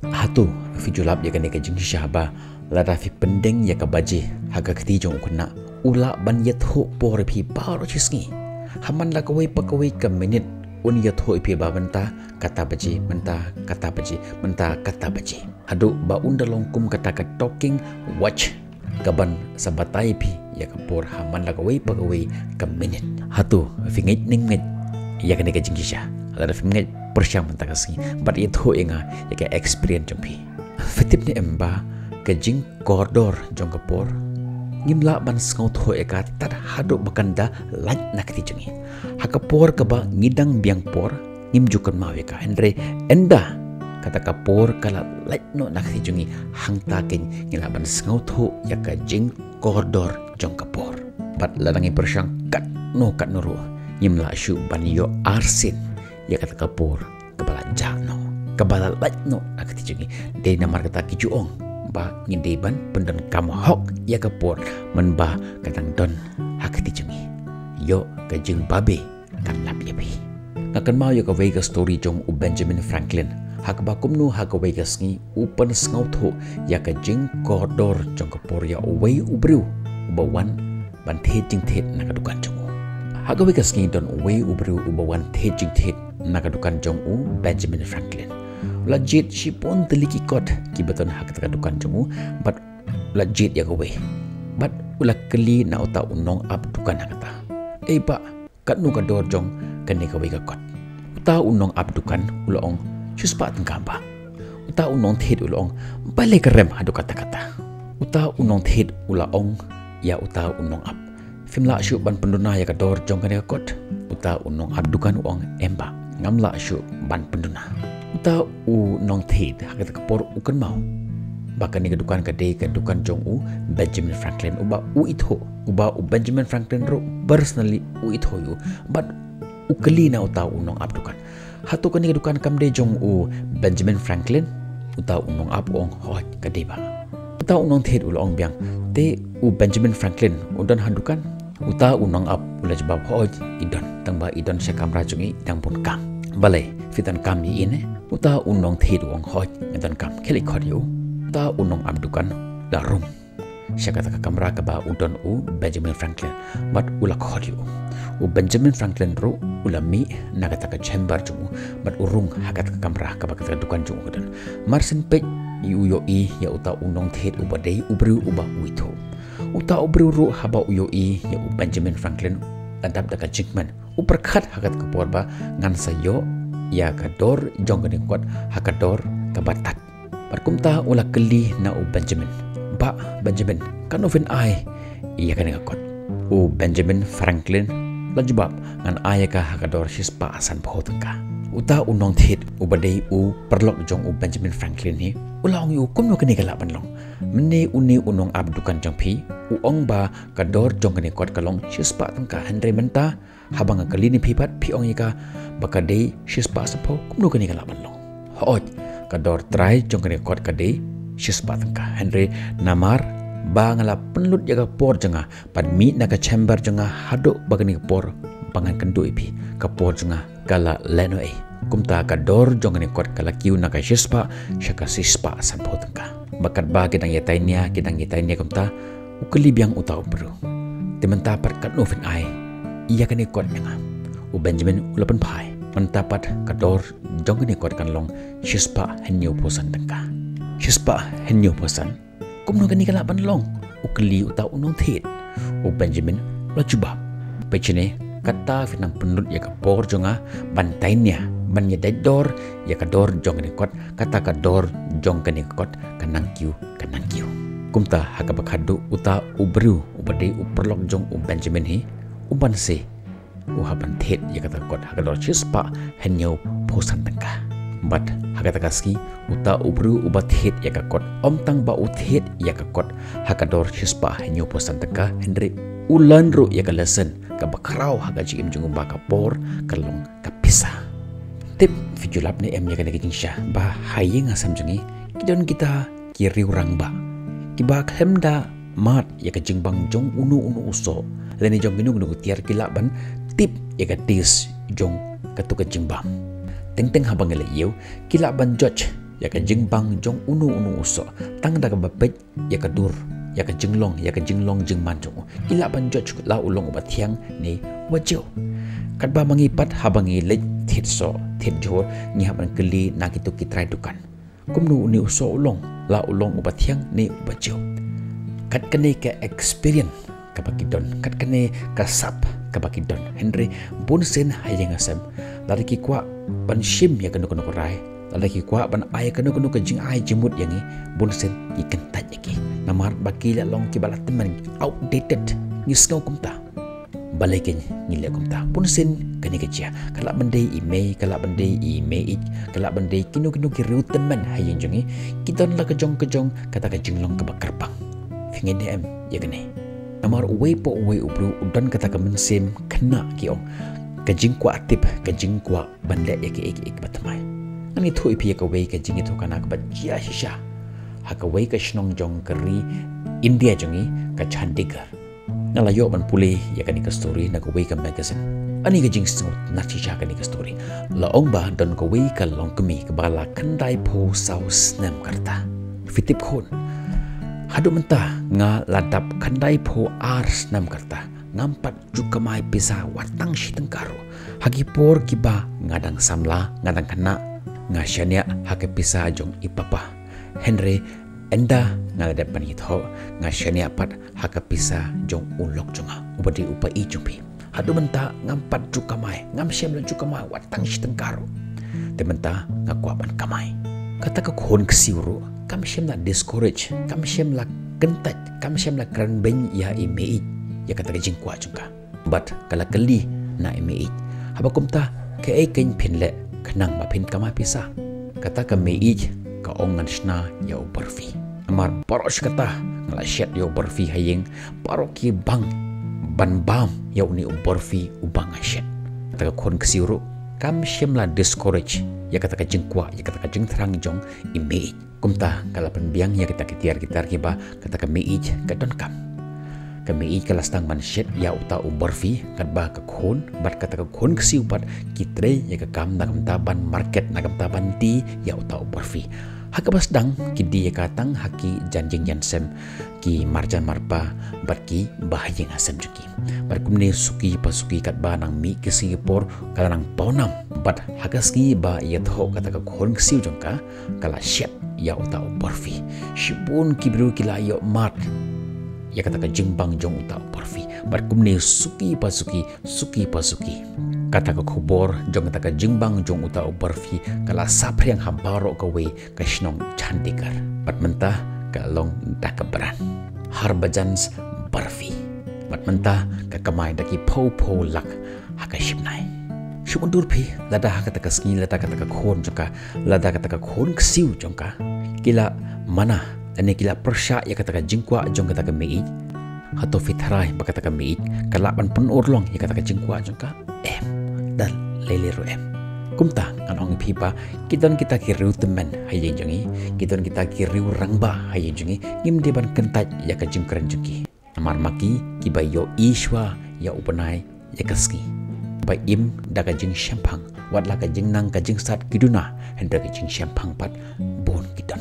Hatu fijulap ya kene kejing syahba lada fi pendeng ya kabaje haga keti jong kuna ula ban yat ho por pi paro chisngi haman la kawai pakawai ka minute un yat ho pi babanta kata baje menta kata baje menta kata baje hadu ba undalong kum kata ka talking watch kaban sabatai pi ya kapor haman la kawai pakawai ka minute hatu fi ngit ning ngit ya kene kejing syah lada fi ngit persyang mentakasi bat itu inga ya ke experience jompi fitip ni emba kejing koridor jong kapor ngimla ban skaut ho eka tad hado bakanda laj nakti jengi hakapor kaba ngidang biang por ngim jukan mawe ka andre enda kata kapor kala laj no nakti jengi hang takin ngila ban skaut ho ya kejing koridor jong kapor bat ladangi persyang kat no ru ngimla syu ban yo arsin ya kata kapur kepala jano kepala no nak tijengi de namar kata kijuong ba ngindeban pendan kamu hok ya kapur menba katang don hak tijengi yo kajing babe kan lap yabi ngakan mau ya ka Vegas story jong u Benjamin Franklin hak ba kumnu hak Vegas ngi upan sngauto ya kajing koridor jong kapur ya uwei ubru ubawan ban tejing tet nakadukan jong hak Vegas ngi don uwei ubru ubawan tejing tet nakadukan jong u Benjamin Franklin lajit si pun teliki kot kibaton hak nakadukan jong u but lajit ya gawe but ula keli na uta unong abdukan nakata ba kat nu kador jong kene gawe ka kot uta unong abdukan ulong suspa tengkamba uta unong thet ulong balik rem hadu kata-kata uta unong thet ulong ya uta unong ab fimla syu ban penduna ya kador jong kene ka kot uta unong abdukan uong emba ngamla syu ban penduna uta u nong thet hakat kapor ukan mau bahkan ni kedukan jong u Benjamin Franklin uba u itho uba u Benjamin Franklin ro personally u itho yu but u keli na uta u nong abdukan hatu kan ni kedukan kam de jong u Benjamin Franklin uta u nong ab ong hoj kade ba uta u nong thet ulong biang te u Benjamin Franklin udan handukan uta u nong ab ula jebab hoj idon tangba idon sya kamra jungi dang pun kam balai fitan kam ni ine uta unong thet wong hoj ngan kam kheli khod yu uta unong abdukan darum syakata ka kamera ka ba udon u Benjamin Franklin but ula khod yu u Benjamin Franklin ro ulami nagata ka chamber jungu but urung hakat ka kamera ka ba ka dukan jungu dan marsin pe yu yo I ya uta unong thet u badai ubru uba uitho uta ubru ro haba u yo I ya u Benjamin Franklin adap da ka jingman uperkat hakat ka porba ngan sayo ya kador jong kene kot hakador kabatat parkumta ula keli na u Benjamin ba Benjamin kan ovin ai iya kene kot u Benjamin Franklin lajbab ngan ai ka hakador sispa asan pohotengka uta unong thet u badai u perlok jong u Benjamin Franklin ni ulang yu kumno kene kala banlong mene uni unong abdukan jong pi u ong ba kador jong kene kot kalong sispa tengka Henry menta habang kali ni pipat pi ong ika bakade sispa sapo kumno kene kala banlong hoj kador try jong kene kot kade sispa tengka Henry namar ba ngala penlut jaga por janga pad mi naga chamber janga hado bagani por bangan kendu ipi kapor janga kala leno kumta kador jong kene kot kala kiu naga sispa syaka sispa sampo tengka bakat ba kidang yatainya kumta ukeli biang utau bro tementa pat kat novin ai iya kene kot nyanga u Benjamin ulapan pai mentapat kador jong kene kot kan long sispa henyo posan tengka sispa henyo posan kumno kene kala pan long ukeli utau unong thet u Benjamin lajubab pechene kata finang penut ya kapor jonga bantainya banya dador ya kador jong kene kot kata kador jong kene kot kanang kiu kumta hakabakadu uta ubru ubade uperlok jong u Benjamin hi uban se uhaban thet ya kata kot hakador sispa henyo posan tengka bat hakata kaski uta ubru ubat thet ya kakot om tang ba uthet ya kakot hakador sispa henyo posan tengka Henry ulan ro ya kalesen kabakrau hagaji im jung ba kapor kalong kapisa tip video lap ni em ya kana kijing sya ba haying asam jungi kidon kita kiri urang ba kiba khemda mat ya kajing bang jong unu uso leni jong ginu tiar kilaban tip ya katis jong katu kajing bam teng habang ele yeu kilaban judge ya ka jingbang jong unu uso tang daga bapet ya ka dur ya ka jinglong jingman jong ila ban joj la ulong ba thiang ni wajo kat ba mangipat habangi lej thit so thit jor ni haban keli na kitu kitrai dukan kumnu ni uso ulong la ulong ba thiang ni wajo kat kene ka experience ka bakidon kat kene ka sap ka bakidon Henry bunsen hayeng asam lari ki kwa ban shim ya kanu rai lagi kuat ban ay kanu ke jing ay jemut yang ni bunsen ikan taj lagi namar baki la long ki balat teman outdated ni skau kumta balikin ni le kumta bunsen kani kecia kala bandai email kala bandai email kala bandai kinu ki riu teman hayin jongi kita la kejong kata ke jinglong ke bakar pang fingin dem ya kene namar we po we ubru udan kata ke mensem kena ki ong ke jing kuat tip ke jing kuat bandai ek batmai ani thui pia ka wei ka jingi to kana ka bajia shisha ha ka wei ka shnong jong kari India jongi ka Chandigarh nala yo ban pule ya kani ka story na ka wei ka magazine ani ka jing sngot na shisha kani ka story la ong ba don ka wei ka long kami ka bala kandai po saus nem karta fitip khon hadu mentah nga ladap kandai po ars nem karta ngampat jukamai pisa watang shitengkaro hagi por kiba ngadang samla ngadang kana ngashania hake pisa jong ipapa Henry enda ngalada panit ho ngashania pat hake pisa jong ulok jonga ubadi upa I jumpi hadu menta ngampat jukamai ngamshem la jukamai watang shitengkaro tementa ngakwaban kamai kata ka khon ksiuru kamshem la discourage kamshem la kentat kamshem la kranben ya imei ya kata ka jingkwa jongka but kala kali na imei habakumta ke eken pinle kenang mapin kama pisa kata ka meij ka ongan shna ya barfi amar parosh kata ngala shet ya barfi hayeng paroki bang ban bam ya uni barfi ubang shet kata ka khon ksiuru kam shemla discourage ya kata ka jingkwa ya kata ka jingtrang jong imei kumta kala penbiang ya kita kitiar kiba kata ka meij ka don kam kami kalastang man shet ya uta barfi kat ba ka khon bat kata ka khon ksiu pat kitre ya ka kam na kam taban market na kam taban ti ya uta barfi hakabas dang kidi ya katang haki janjing jansem ki marjan marpa bat ki bahayeng asem juki bat kumne suki pasuki kat ba nang mi ki Singapore kala nang paunam bat hagaski ba ya tho kata ka khon ksiu jongka kala shet ya uta barfi shibun kibru kila yo mat ya kata ka jingbang jong uta barfi bar kumne suki pasuki kata ka khubor jong kata ka jingbang jong uta barfi kala sapriang hambaro ka we ka shnong Chandigarh bat mentah ka long dakabran harbajans barfi bat mentah ka kamai daki po lak haka shipnai shumundur phi lada haka taka ski lada kata ka khon jongka lada kata ka khon ksiu jongka kila mana ane kila persya ya kata ka jingkwa jong kata ka mei hato fitharai ba kata ka mei kalaban pun urlong ya kata ka jingkwa jong ka dan lelero kumta anong pipa kiton kita kiriu teman hayeng jongi kiton kita kiriu rangba hayeng jongi ngim deban kentaj ya ka jingkran jongi amar maki kibayo ishwa ya upanai ya kaski ba im daga jing shampang watla ka jing nang ka jing sat kiduna hendra ka jing shampang pat bon kiton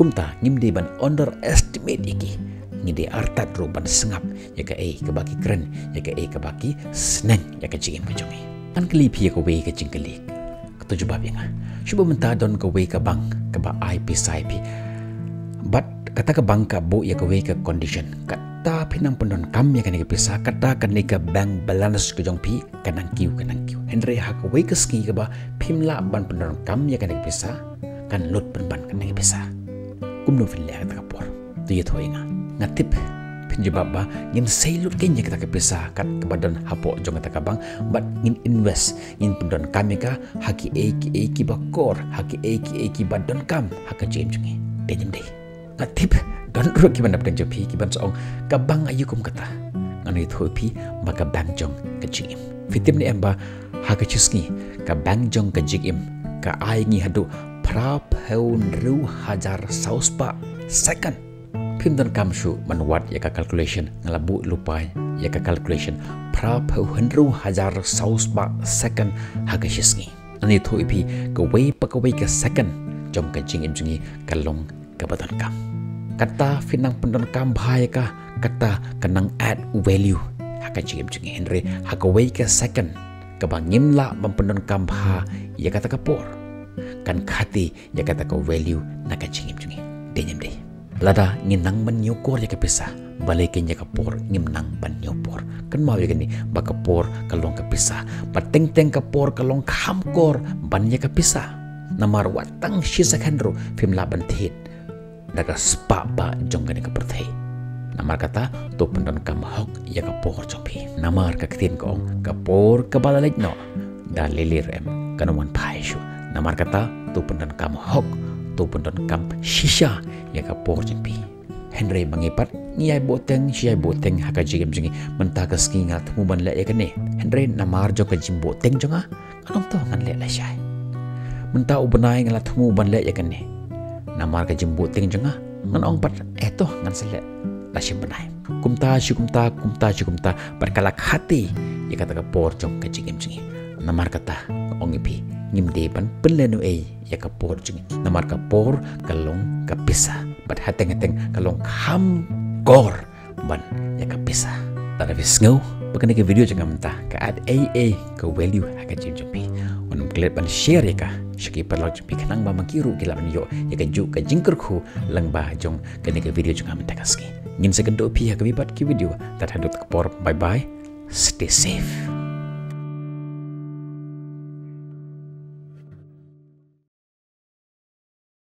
kumta ngimde ban underestimate iki ngide artat roban sengap ya ka kebaki keren ya ka kebaki seneng ya ka jing ka jongi an klip ya ka we ka jing klik ketujuh bab yang cuba mentah don ka we ka bang ka ba IP SIP but kata ka bang ka bo ya ka we ka condition kata pinang pendon kam ya ka ni pisa kata ka ni ka bank balance ka jong pi kanang kiu Henry ha ka we ka ski ka ba pimla ban pendon kam ya ka ni pisa kan lot ban ka ni pisa kumno fil le kata ka por tu ye thoinga ngatip pinjebab ba ngin sailut kenya kita kepisa kat kebadan hapo jong kata kabang but ngin invest ngin pendon kami ka haki eki bakor haki eki badan kam haka jem jongi dejem dei ngatip don ro ki bandap kan jopi ki ban song kabang ayu kum kata ngani thopi maka bang jong ka jim fitim ni emba haka chiski ka bang jong ka jim ka ai ngi hadu prap heun ru hajar sauspa second pimdan kamshu manwat ya ka calculation ngalabu lupai ya ka calculation prap heun hajar sauspa second haga shisngi ani thoipi ka wei pa ka wei ka second jom ka jing im jungi kalong ka baton kam kata finang pendon kam bhai ka kata kanang add value haka jing im jungi Henry haka wei ka second ka bangim la pendon kam bha ya kata ka por kan khati ya kata ka value na ka jing im jungi denyem dei lada nginang ban nyokor ya ka pisa balikin ya kapor ngimnang ban nyopor kan mau ya gini ba kapor kalong kapisa pateng teng kapor kalong khamkor ban ya kapisa namar watang shisa khandro film laban thit daga spa ba jong gani kaperthai namar kata to pendon kam hok ya kapor chopi namar ka ktin ko kapor kabalalek no da lilir em kanuman phaishu namar kata to pendon kam hok to pendon kam shisha ya kapor chopi Henry mengipat ngiyai boteng siai boteng haka jigem jingi mentah ka ski ngat mu ban le ya kene Henry namar jo ka jim boteng jonga anong to ngan le la syai mentah ubenai ngalat mu ban le ya kene namar ka jim boteng jonga ngan ong pat to ngan sele la syim benai kumta syukumta berkalak hati ya kata ka por jong ka jigem jingi namar kata ong ipi ngim de ban penlenu ya ka por jingi namar ka por kalong ka pisa bat hateng-hateng kalong kham kor ban ya ka pisa tada visngau bakane ke video jangan mentah ka add AA ka value haka jimpi onum klet ban share ya ka shiki perlok jimpi kanang ba makiru gila ban yo ya ka ju ka jingkerku lang ba jong kane ke video jangan mentah kaski ngin sekendo pi haka bibat ki video tat hadut kapor bye bye stay safe